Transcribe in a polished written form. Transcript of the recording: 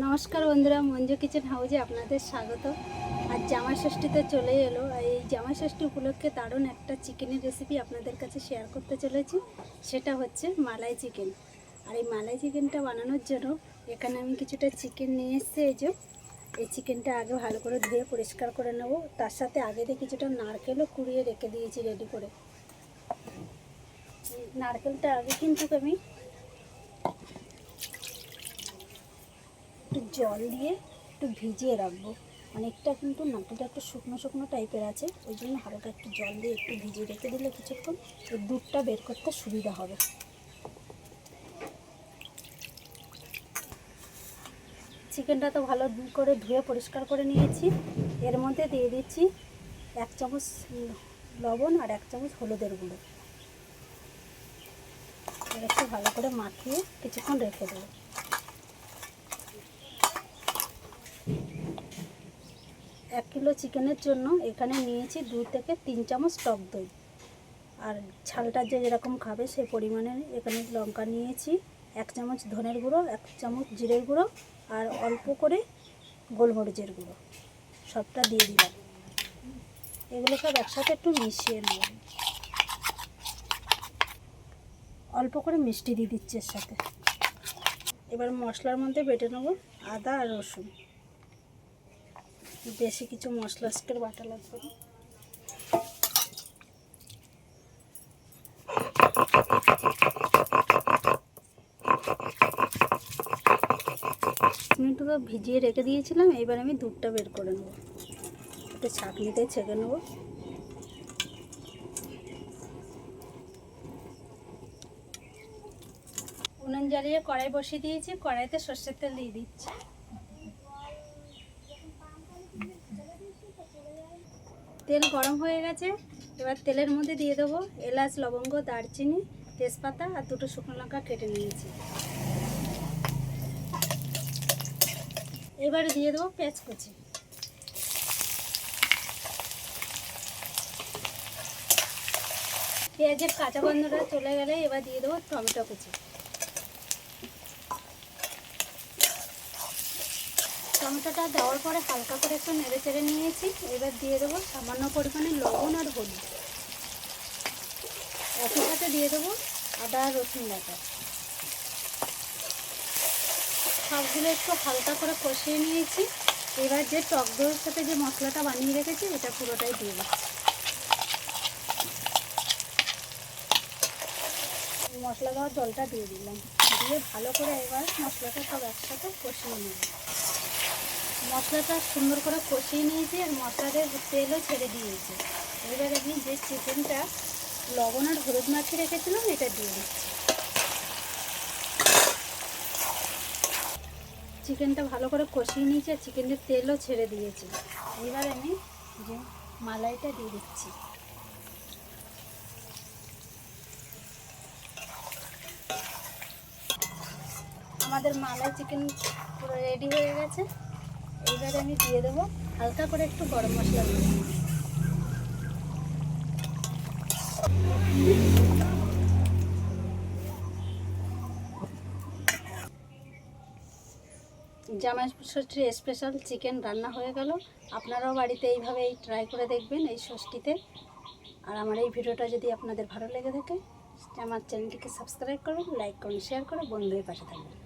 নমস্কার বন্ধুরা, মঞ্জু কিচেন হাউজে আপনাদের স্বাগত। আজ জামাই ষষ্ঠীতে চলে এলো। এই জামাই ষষ্ঠী উপলক্ষে দারুণ একটা চিকেনের রেসিপি আপনাদের কাছে শেয়ার করতে চলেছি। সেটা হচ্ছে মালাই চিকেন। আর এই মালাই চিকেনটা বানানোর জন্য এখানে আমি কিছুটা চিকেন নিয়ে এসেছি। এই চিকেনটা আগে ভালো করে ধুয়ে পরিষ্কার করে নেব। তার সাথে আগে দিয়ে কিছুটা নারকেলও কুড়িয়ে রেখে দিয়েছি রেডি করে। নারকেলটা আগে কিন্তু আমি একটু জল দিয়ে একটু ভিজিয়ে রাখবো। অনেকটা কিন্তু নারকেলটা একটু শুকনো শুকনো টাইপের আছে, ওই জন্য হালকা একটু জল দিয়ে একটু ভিজিয়ে রেখে দিলে কিছুক্ষণ এই দুধটা বের করতে সুবিধা হবে। চিকেনটা তো ভালো করে ধুয়ে পরিষ্কার করে নিয়েছি। এর মধ্যে দিয়ে দিচ্ছি 1 চামচ লবণ আর 1 চামচ হলুদের গুঁড়ো। এর একটু ভালো করে মাখিয়ে কিছুক্ষণ রেখে দেবো। 1 কিলো চিকেনের জন্য এখানে নিয়েছি 2 থেকে 3 চামচ টক দই। আর ঝালটা যে যেরকম খাবে সেই পরিমাণে এখানে লঙ্কা নিয়েছি, 1 চামচ ধনের গুঁড়ো, 1 চামচ জিরের গুঁড়ো আর অল্প করে গোলমরিচের গুঁড়ো, সবটা দিয়ে দিলাম। এগুলো সব একসাথে একটু মিশিয়ে নেব। অল্প করে মিষ্টি দিয়ে দিচ্ছি এর সাথে। এবার মশলার মধ্যে বেটে নেব আদা আর রসুন। বেশি কিছু মশলা আজকের বাটা লাগবে না। মিনিট তো ভিজিয়ে রেখে দিয়েছিলাম। এবার আমি দুধটা বের করে নেব, একটু ছাঁকনিতে ছেঁকে নেব। উনুন জ্বালিয়ে কড়াই বসিয়ে দিয়েছি। কড়াইতে সর্ষের তেল দিয়ে দিচ্ছি। তেল গরম হয়ে গেছে। এবার তেলের মধ্যে দিয়ে দেবো এলাচ, লবঙ্গ, দারচিনি, তেজপাতা আর 2টো শুকনো লঙ্কা কেটে নিয়েছি। এবারে দিয়ে দেবো পেঁয়াজ কুচি। পেঁয়াজের কাঁচা গন্ধটা চলে গেলে এবার দিয়ে দেবো টমেটো কুচি। টমেটোটা দেওয়ার পরে হালকা করে একটু নেড়ে চেড়ে নিয়েছি। এবার দিয়ে দেবো সামান্য পরিমাণে লবণ আর হলুদ। একই সাথে দিয়ে দেবো আদা আর রসুন বাটা। সবগুলো একটু হালকা করে কষিয়ে নিয়েছি। এবার যে টক দইয়ের সাথে যে মশলাটা বানিয়ে রেখেছি এটা পুরোটাই দিয়ে দিচ্ছি। মশলা দেওয়ার জলটা দিয়ে দিলাম। দিয়ে ভালো করে এবার মশলাটা সব একসাথে কষিয়ে নেব। মশলাটা সুন্দর করে কষিয়ে নিয়েছি আর মশলাতে তেলও ছেড়ে দিয়েছি। এবার আমি যে চিকেনটা লবণ আর হলুদ মাখিয়ে রেখেছিলাম এটা দিয়ে দিচ্ছি। চিকেনটা ভালো করে কষিয়ে নিয়েছি আর চিকেনের তেলও ছেড়ে দিয়েছি। এবার আমি যে মালাইটা দিয়ে দিচ্ছি। আমাদের মালাই চিকেন পুরো রেডি হয়ে গেছে। এইবারে আমি দিয়ে দেবো হালকা করে একটু গরম মশলা দিয়ে। জামাই ষষ্ঠীর স্পেশাল চিকেন রান্না হয়ে গেল। আপনারাও বাড়িতে এইভাবে ট্রাই করে দেখবেন এই ষষ্ঠীতে। আর আমার এই ভিডিওটা যদি আপনাদের ভালো লেগে থাকে আমার চ্যানেলটিকে সাবস্ক্রাইব করুন, লাইক করুন, শেয়ার করে বন্ধুদের পাশে থাকবেন।